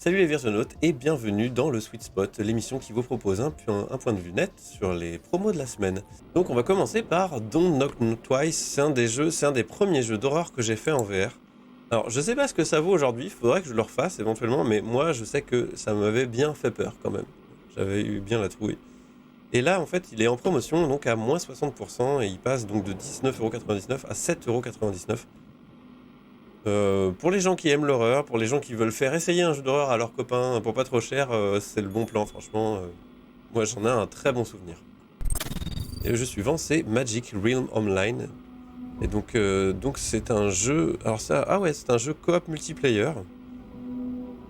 Salut les Virgonautes et bienvenue dans le Sweet Spot, l'émission qui vous propose un point de vue net sur les promos de la semaine. Donc on va commencer par Don't Knock Twice, c'est un des premiers jeux d'horreur que j'ai fait en VR. Alors je sais pas ce que ça vaut aujourd'hui, il faudrait que je le refasse éventuellement, mais moi je sais que ça m'avait bien fait peur quand même. J'avais eu bien la trouille. Et là en fait il est en promotion donc à moins 60% et il passe donc de 19,99€ à 7,99€. Pour les gens qui aiment l'horreur, pour les gens qui veulent faire essayer un jeu d'horreur à leurs copains pour pas trop cher, c'est le bon plan franchement. Moi j'en ai un très bon souvenir. Et le jeu suivant c'est Magic Realm Online. Et donc c'est un jeu. Alors ça, c'est un jeu coop multiplayer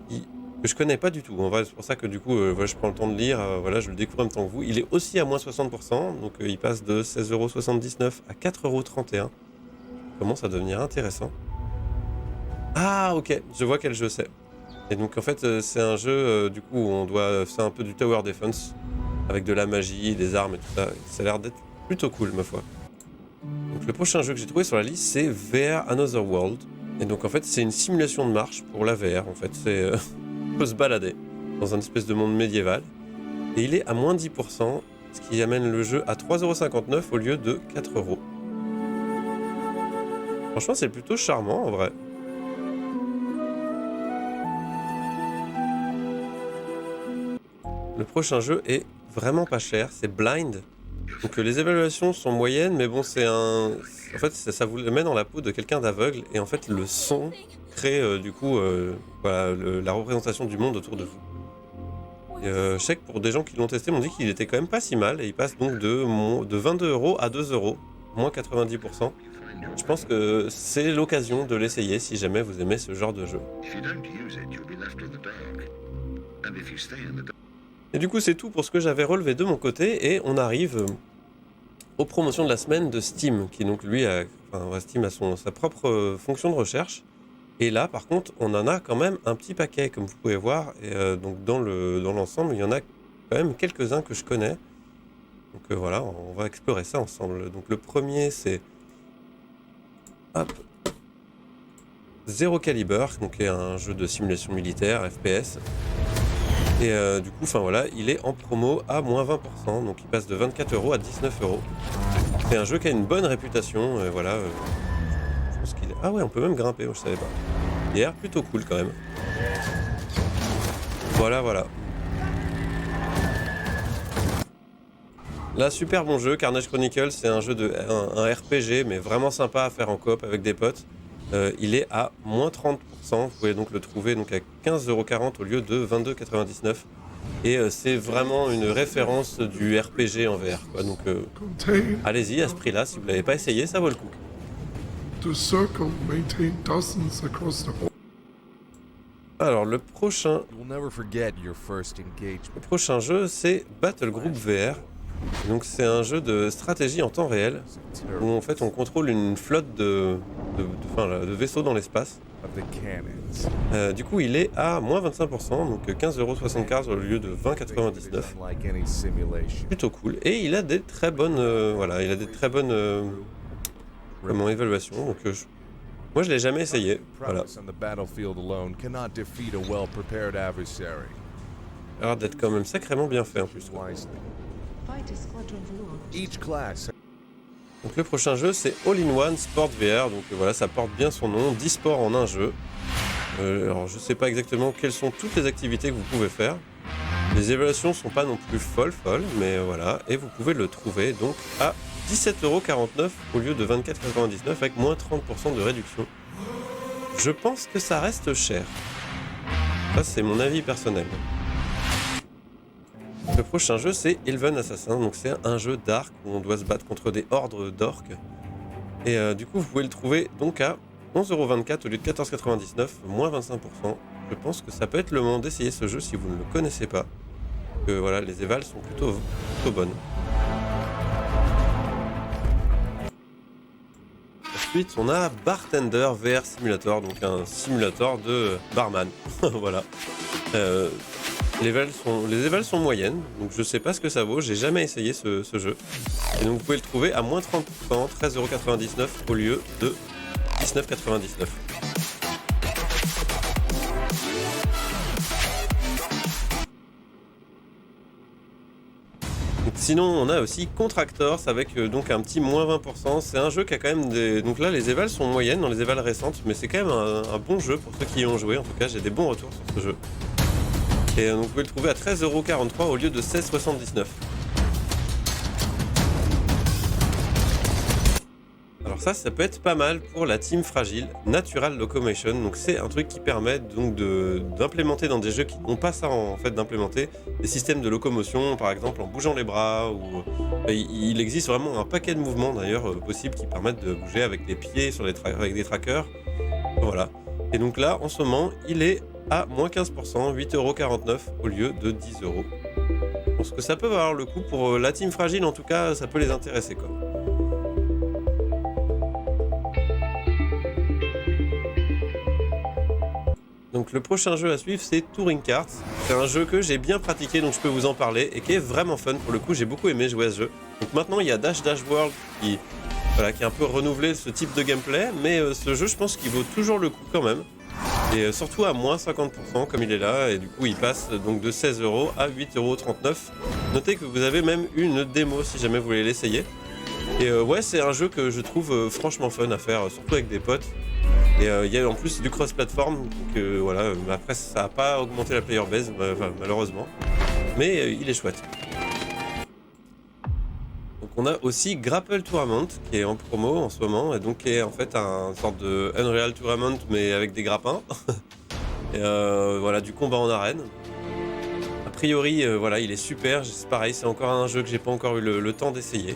que je connais pas du tout. C'est pour ça que du coup je prends le temps de lire, je le découvre en même temps que vous. Il est aussi à moins 60%, donc il passe de 16,79€ à 4,31€. Commence à devenir intéressant. Ah ok, je vois quel jeu c'est. Et donc en fait c'est un jeu du coup où on doit faire un peu du tower defense avec de la magie, des armes et tout ça. Ça a l'air d'être plutôt cool ma foi. Donc le prochain jeu que j'ai trouvé sur la liste c'est VR Another World. Et donc en fait c'est une simulation de marche pour la VR en fait. C'est on peut se balader dans un espèce de monde médiéval. Et il est à moins 10%, ce qui amène le jeu à 3,59€ au lieu de 4€. Franchement c'est plutôt charmant en vrai. Le prochain jeu est vraiment pas cher, c'est Blind. Donc les évaluations sont moyennes, mais bon en fait ça vous met dans la peau de quelqu'un d'aveugle et en fait le son crée la représentation du monde autour de vous. Et, je sais que pour des gens qui l'ont testé m'ont dit qu'il était quand même pas si mal et il passe donc de 22€ à 2€, moins 90%. Je pense que c'est l'occasion de l'essayer si jamais vous aimez ce genre de jeu. Et du coup c'est tout pour ce que j'avais relevé de mon côté et on arrive aux promotions de la semaine de Steam qui donc lui Steam a sa propre fonction de recherche et là par contre on en a quand même un petit paquet comme vous pouvez voir et donc dans l'ensemble il y en a quand même quelques-uns que je connais donc on va explorer ça ensemble. Donc le premier c'est Zero Caliber donc est un jeu de simulation militaire FPS. Et du coup, il est en promo à moins 20%, donc il passe de 24€ à 19€. C'est un jeu qui a une bonne réputation, je pense qu'il est... Ah ouais, on peut même grimper, je savais pas. Il a l'air plutôt cool quand même. Voilà. Là, super bon jeu, Carnage Chronicles, c'est un jeu un RPG, mais vraiment sympa à faire en coop avec des potes. Il est à moins 30%, vous pouvez donc le trouver donc à 15,40€ au lieu de 22,99€. Et c'est vraiment une référence du RPG en VR, quoi. Donc allez-y à ce prix-là, si vous ne l'avez pas essayé, ça vaut le coup. Alors le prochain jeu c'est Battle Group VR. Donc c'est un jeu de stratégie en temps réel où en fait on contrôle une flotte de vaisseaux dans l'espace. Du coup il est à moins 25%, donc 15,75€ au lieu de 20,99€. Plutôt cool. Et il a des très bonnes évaluations. Donc moi je l'ai jamais essayé. Voilà. Il a l'air d'être quand même sacrément bien fait en plus. Donc le prochain jeu c'est All-in-One Sport VR, donc ça porte bien son nom, 10 sports en un jeu. Alors je sais pas exactement quelles sont toutes les activités que vous pouvez faire. Les évaluations sont pas non plus folles, mais voilà, et vous pouvez le trouver donc à 17,49€ au lieu de 24,99€ avec moins 30% de réduction. Je pense que ça reste cher. Ça c'est mon avis personnel. Le prochain jeu c'est Elven Assassin, donc c'est un jeu d'arc où on doit se battre contre des hordes d'orques. Et du coup vous pouvez le trouver donc à 11,24€ au lieu de 14,99€, moins 25%. Je pense que ça peut être le moment d'essayer ce jeu si vous ne le connaissez pas. Que les évals sont plutôt bonnes. Ensuite on a Bartender VR Simulator, donc un simulateur de barman. Voilà. Les évals sont moyennes, donc je sais pas ce que ça vaut, j'ai jamais essayé ce jeu. Et donc vous pouvez le trouver à moins 30%, 13,99€ au lieu de 19,99€. Sinon, on a aussi Contractors avec donc un petit moins 20%. C'est un jeu qui a quand même des... Donc là, les évals sont moyennes dans les évals récentes, mais c'est quand même un bon jeu pour ceux qui y ont joué. En tout cas, j'ai des bons retours sur ce jeu. Et donc, vous pouvez le trouver à 13,43€ au lieu de 16,79€. Alors ça peut être pas mal pour la team fragile, Natural Locomotion. Donc c'est un truc qui permet donc d'implémenter dans des jeux qui n'ont pas ça en fait d'implémenter des systèmes de locomotion, par exemple en bougeant les bras ou il existe vraiment un paquet de mouvements d'ailleurs possibles qui permettent de bouger avec les pieds sur avec des trackers. Voilà. Et donc là en ce moment il est à moins 15%, 8,49€ au lieu de 10€. Je pense que ça peut valoir le coup pour la team fragile, en tout cas ça peut les intéresser quoi. Donc le prochain jeu à suivre c'est Touring Carts. C'est un jeu que j'ai bien pratiqué donc je peux vous en parler et qui est vraiment fun pour le coup, j'ai beaucoup aimé jouer à ce jeu. Donc maintenant il y a Dash World qui a un peu renouvelé ce type de gameplay, mais ce jeu je pense qu'il vaut toujours le coup quand même. Et surtout à moins 50% comme il est là, et du coup il passe donc de 16€ à 8,39€. Notez que vous avez même une démo si jamais vous voulez l'essayer. Et ouais c'est un jeu que je trouve franchement fun à faire, surtout avec des potes. Et il y a en plus du cross-platform, donc voilà, après ça n'a pas augmenté la player base, malheureusement. Mais il est chouette. Donc on a aussi Grapple Tournament qui est en promo en ce moment, et donc qui est en fait un sorte de Unreal Tournament mais avec des grappins. Et voilà, du combat en arène. A priori, voilà, il est super, c'est pareil, c'est encore un jeu que j'ai pas encore eu le temps d'essayer.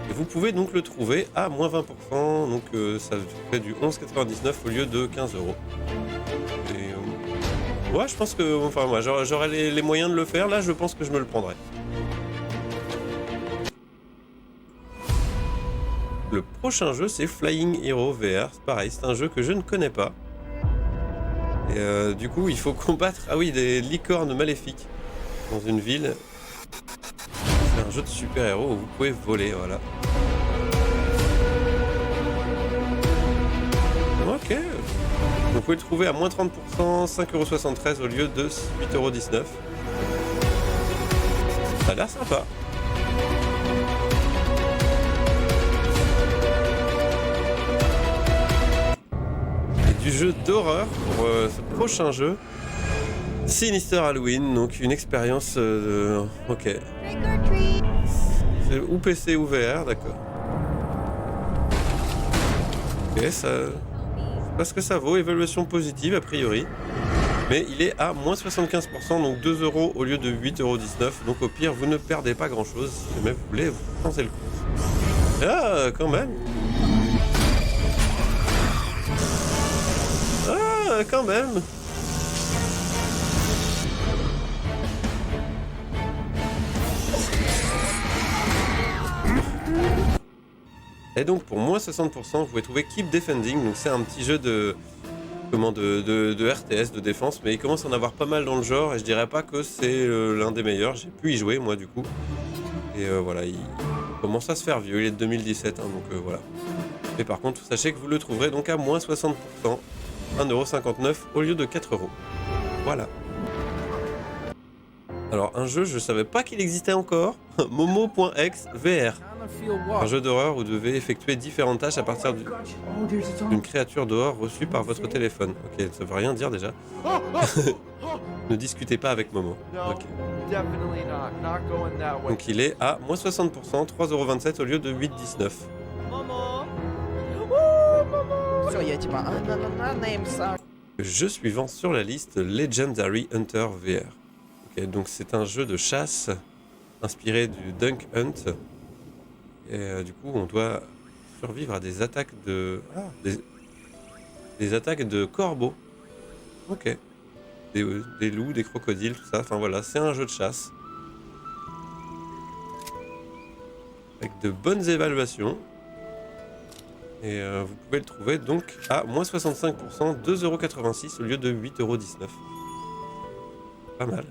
Et vous pouvez donc le trouver à moins 20%, donc ça fait du 11,99€ au lieu de 15€. Et ouais, je pense que, enfin moi, j'aurais les moyens de le faire, là je pense que je me le prendrai. Le prochain jeu c'est Flying Hero VR, c'est pareil, c'est un jeu que je ne connais pas. Et du coup il faut combattre, des licornes maléfiques dans une ville. C'est un jeu de super-héros où vous pouvez voler, voilà. Ok. Vous pouvez le trouver à moins 30%, 5,73€ au lieu de 8,19€. Ça a l'air sympa. Et du jeu d'horreur pour ce prochain jeu. Sinister Halloween, donc une expérience ok. C'est ou PC ou VR, d'accord. Ok, ça... Je sais pas ce que ça vaut, évaluation positive a priori. Mais il est à moins 75%, donc 2€ au lieu de 8,19€. Donc au pire, vous ne perdez pas grand chose. Si jamais vous voulez, vous pensez le coup. Ah, quand même. Ah, quand même. Et donc pour moins 60%, vous pouvez trouver Keep Defending. Donc c'est un petit jeu de RTS, de défense, mais il commence à en avoir pas mal dans le genre. Et je dirais pas que c'est l'un des meilleurs. J'ai pu y jouer moi du coup. Et voilà, il commence à se faire vieux. Il est de 2017, hein, donc voilà. Mais par contre, sachez que vous le trouverez donc à moins 60%, 1,59€ au lieu de 4€. Voilà. Alors un jeu, je savais pas qu'il existait encore. Momo.exe VR. Un jeu d'horreur où vous devez effectuer différentes tâches à partir d'une créature dehors reçue par votre téléphone. Ok, ça veut rien dire déjà. Ne discutez pas avec Momo. Okay. Donc il est à moins 60%, 3,27€ au lieu de 8,19€. Jeu suivant sur la liste, Legendary Hunter VR. Okay, donc c'est un jeu de chasse inspiré du Dunk Hunt. Et du coup, on doit survivre à des attaques de... des attaques de corbeaux. Ok. Des loups, des crocodiles, tout ça. Enfin voilà, c'est un jeu de chasse. Avec de bonnes évaluations. Et vous pouvez le trouver donc à moins 65%, 2,86€ au lieu de 8,19€. Pas mal.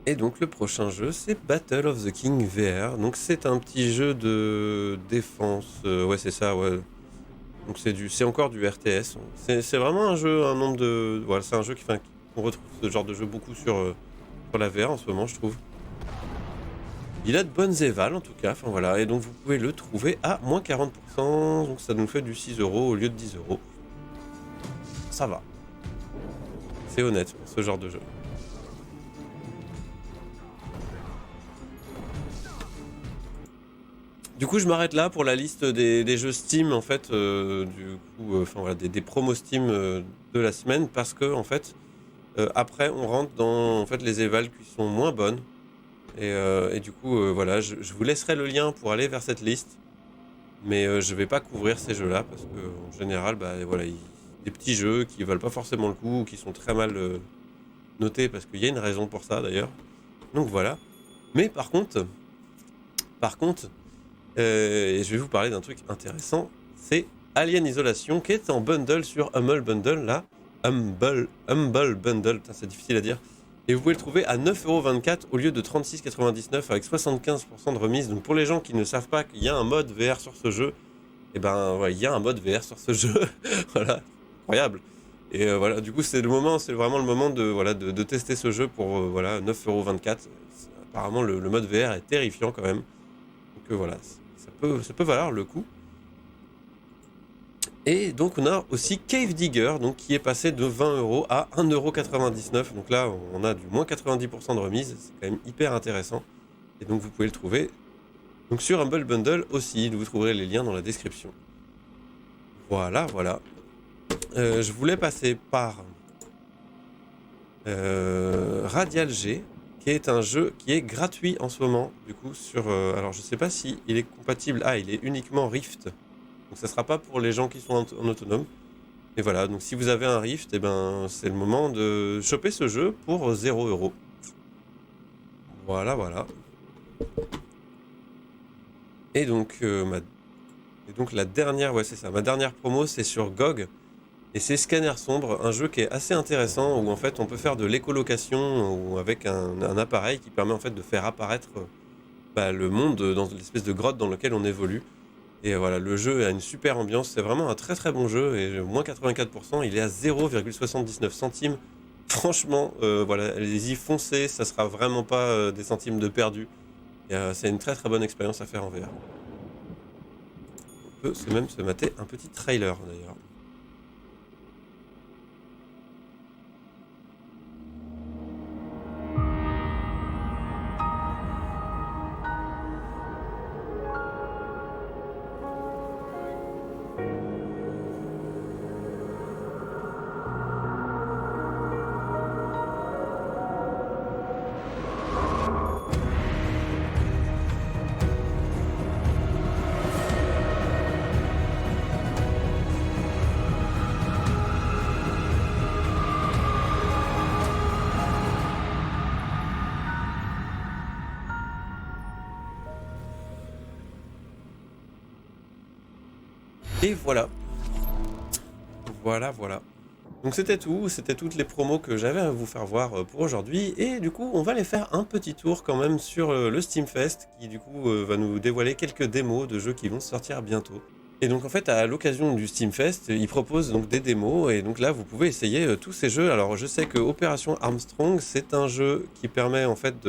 Et donc le prochain jeu c'est Battle of the King VR. Donc c'est un petit jeu de défense. Ouais c'est ça, ouais. Donc c'est encore du RTS. C'est vraiment un jeu, un nombre de. Voilà, c'est un jeu on retrouve ce genre de jeu beaucoup sur sur la VR en ce moment, je trouve. Il a de bonnes évals en tout cas, enfin voilà, et donc vous pouvez le trouver à moins 40%, donc ça nous fait du 6 € au lieu de 10 €. Ça va. C'est honnête pour ce genre de jeu. Du coup, je m'arrête là pour la liste des jeux Steam, en fait, du coup, enfin voilà, des promos Steam de la semaine, parce que, en fait, après, on rentre dans en fait, les évals qui sont moins bonnes. Et du coup, voilà, je vous laisserai le lien pour aller vers cette liste, mais je vais pas couvrir ces jeux-là, parce que en général, bah, voilà, des petits jeux qui valent pas forcément le coup, ou qui sont très mal notés, parce qu'il y a une raison pour ça, d'ailleurs. Donc voilà. Mais par contre, et je vais vous parler d'un truc intéressant, c'est Alien Isolation qui est en bundle sur Humble Bundle là. Humble Bundle, putain, c'est difficile à dire. Et vous pouvez le trouver à 9,24 € au lieu de 36,99 € avec 75% de remise. Donc pour les gens qui ne savent pas qu'il y a un mode VR sur ce jeu, et ben ouais, il y a un mode VR sur ce jeu. Voilà, incroyable. Et voilà, du coup c'est vraiment le moment de, voilà, de tester ce jeu pour voilà, 9,24 €. Apparemment le mode VR est terrifiant quand même. Donc voilà, ça peut valoir le coup. Et donc on a aussi Cave Digger, donc qui est passé de 20 € à 1,99 €. Donc là on a du moins 90% de remise, c'est quand même hyper intéressant. Et donc vous pouvez le trouver donc sur Humble Bundle aussi, vous trouverez les liens dans la description. Voilà, voilà. Je voulais passer par Radial G, qui est un jeu qui est gratuit en ce moment, du coup sur... alors je sais pas si il est compatible... Ah, il est uniquement Rift. Donc ça sera pas pour les gens qui sont en autonome. Et voilà, donc si vous avez un Rift, et ben c'est le moment de choper ce jeu pour 0 €. Voilà, voilà. Et donc, la dernière, ouais c'est ça, ma dernière promo c'est sur GOG. Et c'est Scanner Sombre, un jeu qui est assez intéressant où en fait on peut faire de l'écolocation ou avec un appareil qui permet en fait de faire apparaître le monde dans l'espèce de grotte dans laquelle on évolue. Et voilà, le jeu a une super ambiance, c'est vraiment un très très bon jeu et moins 84%, il est à 0,79 centimes. Franchement, voilà, allez-y, foncez, ça sera vraiment pas des centimes de perdu. C'est une très très bonne expérience à faire en VR. On peut même se mater un petit trailer d'ailleurs. Et voilà. Voilà, voilà. Donc c'était tout, c'était toutes les promos que j'avais à vous faire voir pour aujourd'hui. Et du coup, on va les faire un petit tour quand même sur le Steam Fest, qui du coup va nous dévoiler quelques démos de jeux qui vont sortir bientôt. Et donc en fait, à l'occasion du Steam Fest, ils proposent donc des démos, et donc là, vous pouvez essayer tous ces jeux. Alors je sais que Opération Armstrong, c'est un jeu qui permet en fait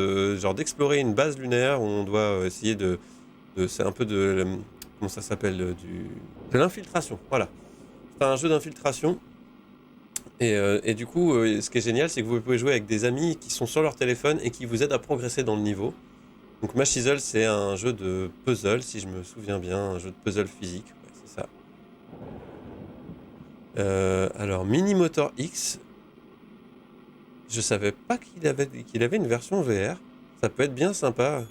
d'explorer une base lunaire où on doit essayer c'est un peu comment ça s'appelle, de l'infiltration, voilà. C'est un jeu d'infiltration. Et du coup, ce qui est génial, c'est que vous pouvez jouer avec des amis qui sont sur leur téléphone et qui vous aident à progresser dans le niveau. Donc Mashizzle, c'est un jeu de puzzle, si je me souviens bien, un jeu de puzzle physique, ouais, c'est ça. Alors Minimotor X, je savais pas qu'il avait une version VR. Ça peut être bien sympa.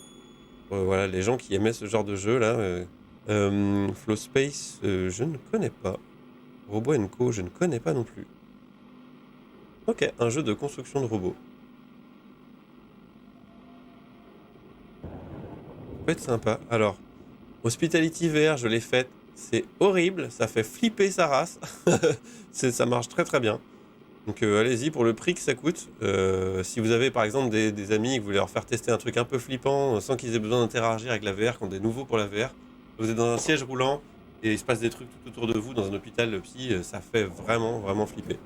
Voilà, les gens qui aimaient ce genre de jeu là. Flow Space, je ne connais pas. Robo Co, je ne connais pas non plus. Ok, un jeu de construction de robots. Ça peut être sympa. Alors, Hospitality VR, je l'ai faite. C'est horrible, ça fait flipper sa race. Ça marche très très bien. Donc allez-y pour le prix que ça coûte. Si vous avez par exemple des amis et que vous voulez leur faire tester un truc un peu flippant sans qu'ils aient besoin d'interagir avec la VR, quand des nouveaux pour la VR, vous êtes dans un siège roulant et il se passe des trucs tout autour de vous dans un hôpital psy, ça fait vraiment vraiment flipper.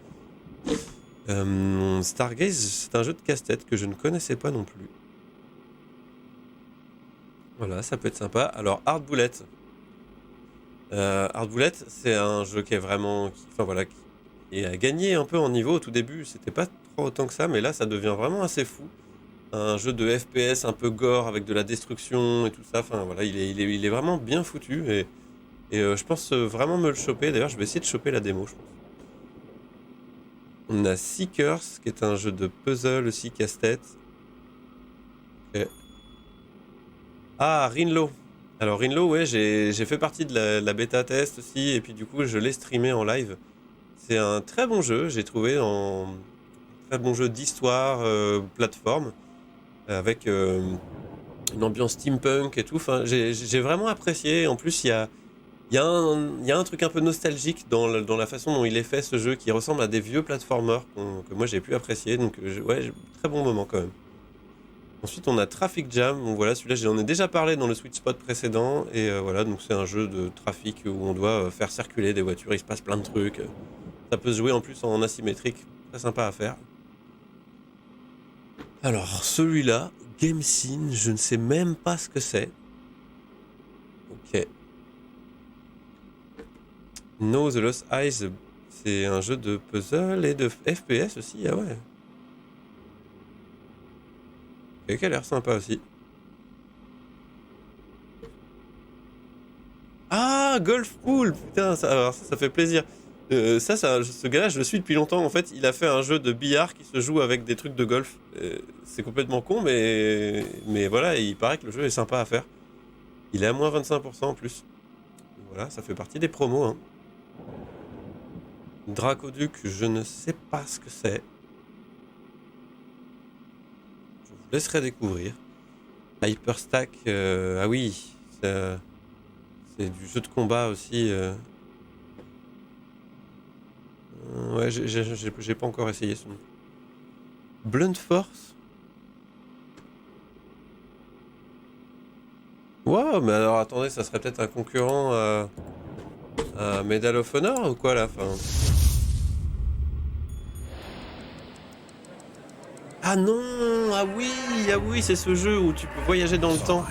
Stargaze, c'est un jeu de casse-tête que je ne connaissais pas non plus. Voilà, ça peut être sympa. Alors, Hard Bullet. Hard Bullet, c'est un jeu qui est vraiment... Enfin voilà, qui a gagné un peu en niveau au tout début. C'était pas trop autant que ça, mais là, ça devient vraiment assez fou. Un jeu de FPS un peu gore avec de la destruction et tout ça. Enfin voilà, il est vraiment bien foutu et je pense vraiment me le choper. D'ailleurs, je vais essayer de choper la démo, je pense. On a Seekers, qui est un jeu de puzzle aussi, casse-tête. Ok. Ah, Rinlo. Alors Rinlo, ouais, j'ai fait partie de la bêta test aussi, et puis du coup, je l'ai streamé en live. C'est un très bon jeu, j'ai trouvé, un très bon jeu d'histoire, plateforme, avec une ambiance steampunk et tout. Enfin, j'ai vraiment apprécié. En plus, il y a un truc un peu nostalgique dans la façon dont il est fait, ce jeu, qui ressemble à des vieux platformers que moi j'ai pu apprécier. Donc, ouais, très bon moment quand même. Ensuite, on a Traffic Jam. Donc voilà, celui-là, j'en ai déjà parlé dans le Sweet Spot précédent. Et voilà, donc c'est un jeu de trafic où on doit faire circuler des voitures. Il se passe plein de trucs. Ça peut se jouer en plus en asymétrique. Très sympa à faire. Alors, celui-là, Game Scene, je ne sais même pas ce que c'est. Ok. No The Lost Eyes, c'est un jeu de puzzle et de FPS aussi, ah ouais. Et qui a l'air sympa aussi. Ah, Golf Pool, putain, alors ça fait plaisir. Ce gars-là, je le suis depuis longtemps. En fait, il a fait un jeu de billard qui se joue avec des trucs de golf. C'est complètement con, mais voilà, il paraît que le jeu est sympa à faire. Il est à moins 25% en plus. Voilà, ça fait partie des promos. Hein. Dracoduc, je ne sais pas ce que c'est. Je vous laisserai découvrir. Hyperstack, ah oui, c'est du jeu de combat aussi. Ouais, j'ai pas encore essayé ce nom. Blunt Force. Wow, mais alors attendez, ça serait peut-être un concurrent à Medal of Honor ou quoi là enfin... Ah non, ah oui, c'est ce jeu où tu peux voyager dans le temps.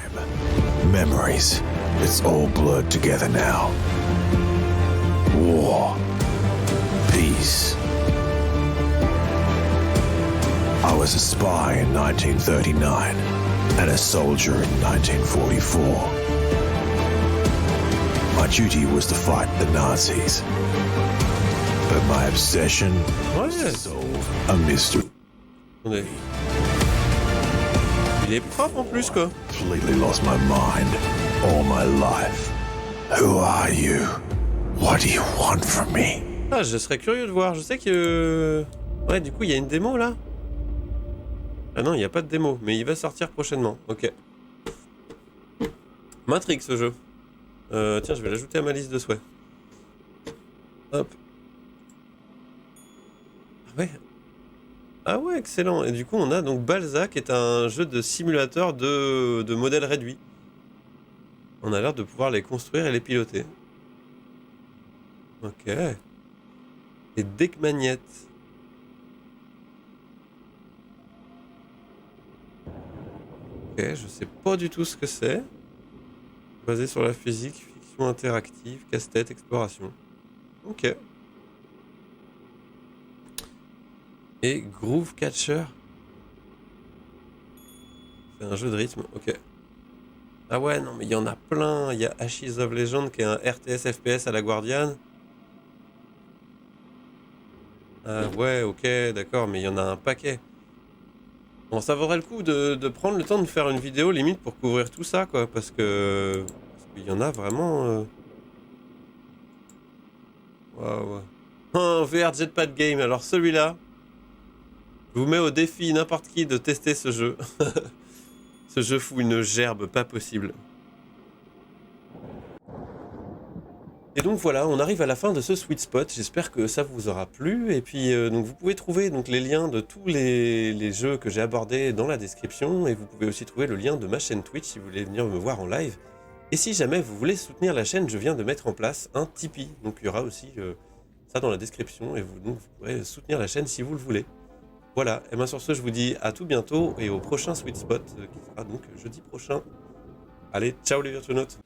Memories. It's all blurred together now. War. Peace. I was a spy in 1939 and a soldier in 1944. My duty was to fight the Nazis. But my obsession was to solve a mystery. Attendez. Il est propre en plus quoi. Completely lost my mind all my life. Who are you? What do you want from me? Ah, je serais curieux de voir. Je sais que... Ouais, du coup, il y a une démo là. Ah non, il n'y a pas de démo, mais il va sortir prochainement. Ok. M'intrigue ce jeu. Tiens, je vais l'ajouter à ma liste de souhaits. Hop. Ah ouais. Ah ouais, excellent. Et du coup, on a donc Balzac, qui est un jeu de simulateur de modèles réduits. On a l'air de pouvoir les construire et les piloter. Ok. Et Deck Magnet. Ok, je sais pas du tout ce que c'est. Basé sur la physique, fiction interactive, casse-tête, exploration. Ok. Et Groove Catcher. C'est un jeu de rythme, ok. Ah ouais, non, mais il y en a plein. Il y a Ashes of Legend qui est un RTS FPS à la Guardian. Ah ouais, ok, d'accord, mais il y en a un paquet. Bon, ça vaudrait le coup de prendre le temps de faire une vidéo limite pour couvrir tout ça, quoi, parce qu'il y en a vraiment... Waouh. Un VR Jetpack Game, alors celui-là, je vous mets au défi n'importe qui de tester ce jeu. Ce jeu fout une gerbe pas possible. Et donc voilà, on arrive à la fin de ce Sweet Spot. J'espère que ça vous aura plu. Et puis donc vous pouvez trouver donc les liens de tous les jeux que j'ai abordés dans la description. Et vous pouvez aussi trouver le lien de ma chaîne Twitch si vous voulez venir me voir en live. Et si jamais vous voulez soutenir la chaîne, je viens de mettre en place un Tipeee. Donc il y aura aussi ça dans la description et vous pourrez soutenir la chaîne si vous le voulez. Voilà, et bien sur ce, je vous dis à tout bientôt et au prochain Sweet Spot qui sera donc jeudi prochain. Allez, ciao les virtuonautes!